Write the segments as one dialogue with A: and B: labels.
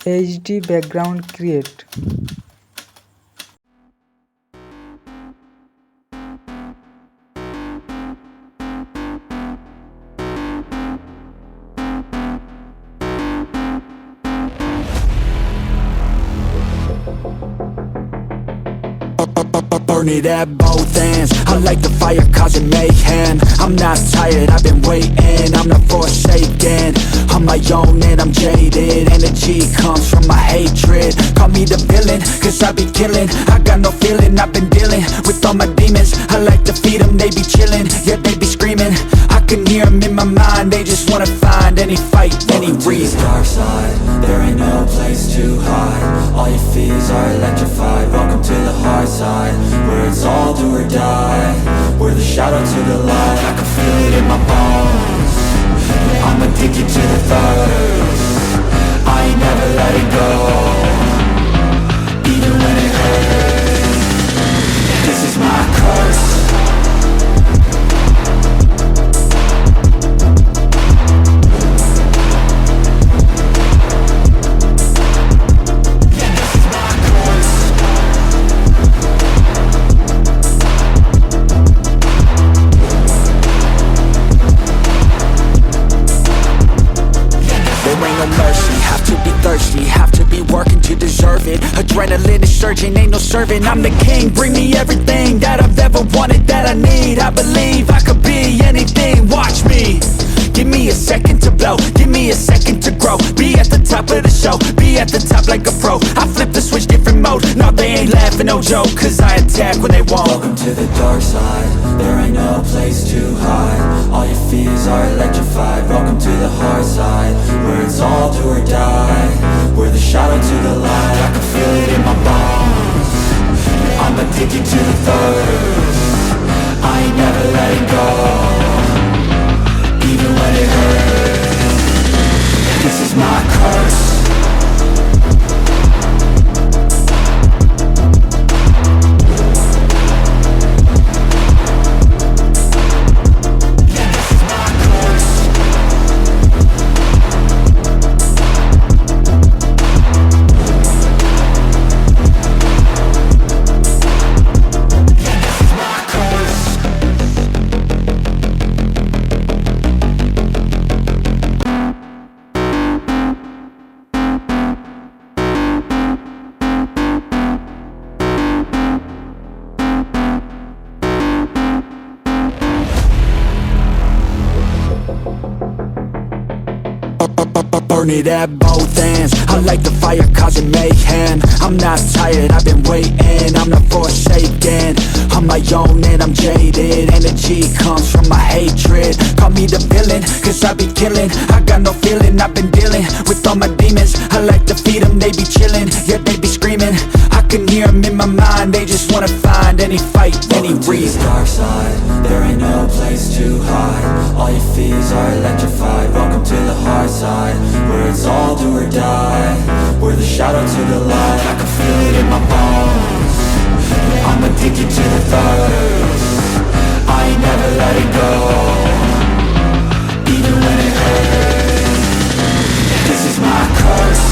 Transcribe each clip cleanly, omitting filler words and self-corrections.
A: HD background create.
B: Burn it at both ends. I like the fire causing mayhem. I'm not tired, I've been waiting. I'm not forsaken, on my own and I'm jaded. Energy comes from my hatred. Call me the villain, cause I be killing. I got no feeling, I've been dealing with all my demons. I like to feed them, they be chilling, yeah they be screaming. I can hear them in my mind, they just wanna find any fight, any reason.
C: Welcome to the dark side, there ain't no place to hide. All your fears are electrified. Welcome to the hard side, where it's all do or die. We're the shadow to the light, I can feel it in my bones. I'm addicted to the thirst, I ain't never letting go, even when it hurts. This is my curse.
B: Have to be working to deserve it. Adrenaline is surging, ain't no serving. I'm the king, bring me everything that I've ever wanted, that I need. I believe I could be anything, watch me. Give me a second to blow, give me a second to grow. Be at the top of the show, be at the top like a pro. I flip the switch, different mode, no they ain't laughing, no joke. Cause I attack when they won't.
C: Welcome to the dark side, there ain't no place to hide. All your fears are electrified. Welcome to the hard side, where it's all do or die. We're the shadow to the light, I can feel it in my bones. I'm addicted to the thirst, I ain't never letting go, even when it hurts. This is my curse.
B: Burn it at both ends. I like the fire causing mayhem. I'm not tired, I've been waiting. I'm not forsaken, on my own and I'm jaded. Energy comes from my hatred. Call me the villain, cause I be killing. I got no feeling, I've been dealing with all my demons. I like to feed them, they be chilling, yeah they be screaming. I can hear them in my mind, they just wanna find any fight, any reason.
C: Dark side, there ain't no place to hide. All your fears are electrified. Welcome to the hard side, where it's all do or die. We're the shadow to the light, I can feel it in my bones. I'm addicted to the thirst, I ain't never letting go, even when it hurts. This is my curse.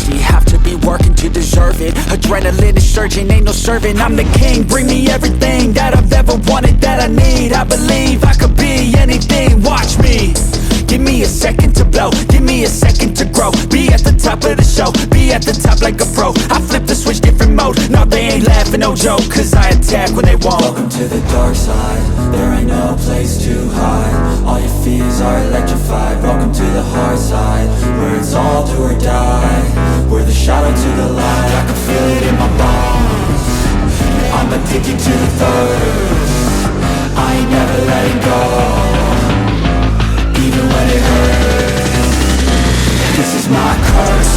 B: Have to be working to deserve it. Adrenaline is surging, ain't no serving. I'm the king, bring me everything that I've ever wanted, that I need. I believe I could be anything, watch me. Give me a second to blow, give me a second to grow. Be at the top of the show, be at the top like a pro. I flip the switch, different mode, no they ain't laughing, no joke. Cause I attack when they won't.
C: Welcome to the dark side, there ain't no place to hide. All your fears are electrified. Welcome to the hard side, where it's all do or die. We're the shadow to the light, I can feel it in my bones. I'm addicted to the thirst, I ain't never letting go, even when it hurts. This is my curse.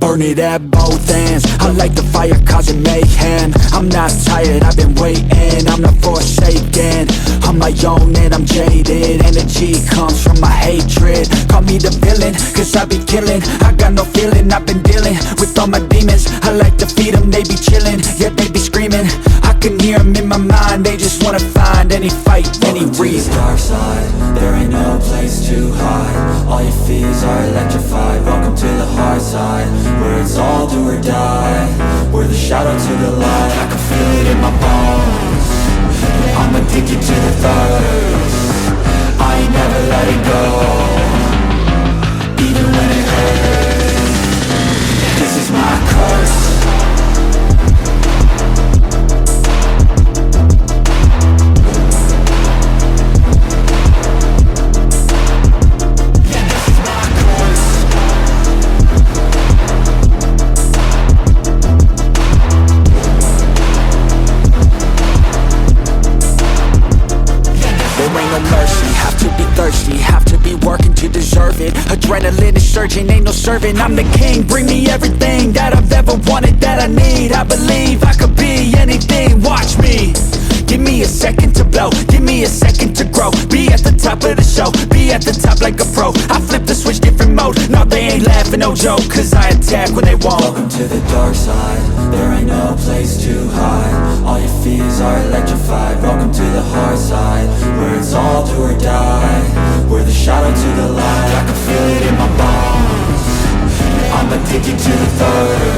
B: burn it at both ends. I like the fire causing mayhem. I'm not tired, I've been waiting, I'm not forsaken. I'm my own and I'm jaded. Energy comes from my hatred. Call me the villain, cause I be killing. I got no feeling, I've been dealing with all my demons. I like to feed them, they be chilling, yeah they be screaming. I can hear them in my mind, they just wanna find any fight, any reason.
C: To the dark side, there ain't no place to hide. All your fears are electrified. Welcome to the hard side, where it's all do or die. We're the shadow to the light. I can feel it in my bones. I'm addicted to the thirst. I ain't never letting go, even when it hurts. This is my curse.
B: Have to be working to deserve it. Adrenaline is surging, ain't no serving. I'm the king, bring me everything that I've ever wanted, that I need. I believe I could be anything, watch me. Give me a second to blow, give me a second to grow. Be at the top of the show, be at the top like a pro. I flip the switch, different mode, no they ain't laughing, no joke. Cause I attack when they won't.
C: Welcome to the dark side, there ain't no place to hide. All your fears are electrified. Welcome to the hard side, where it's all do or die. We're the shadow to the light. I can feel it in my bones. I'm addicted to the thirst.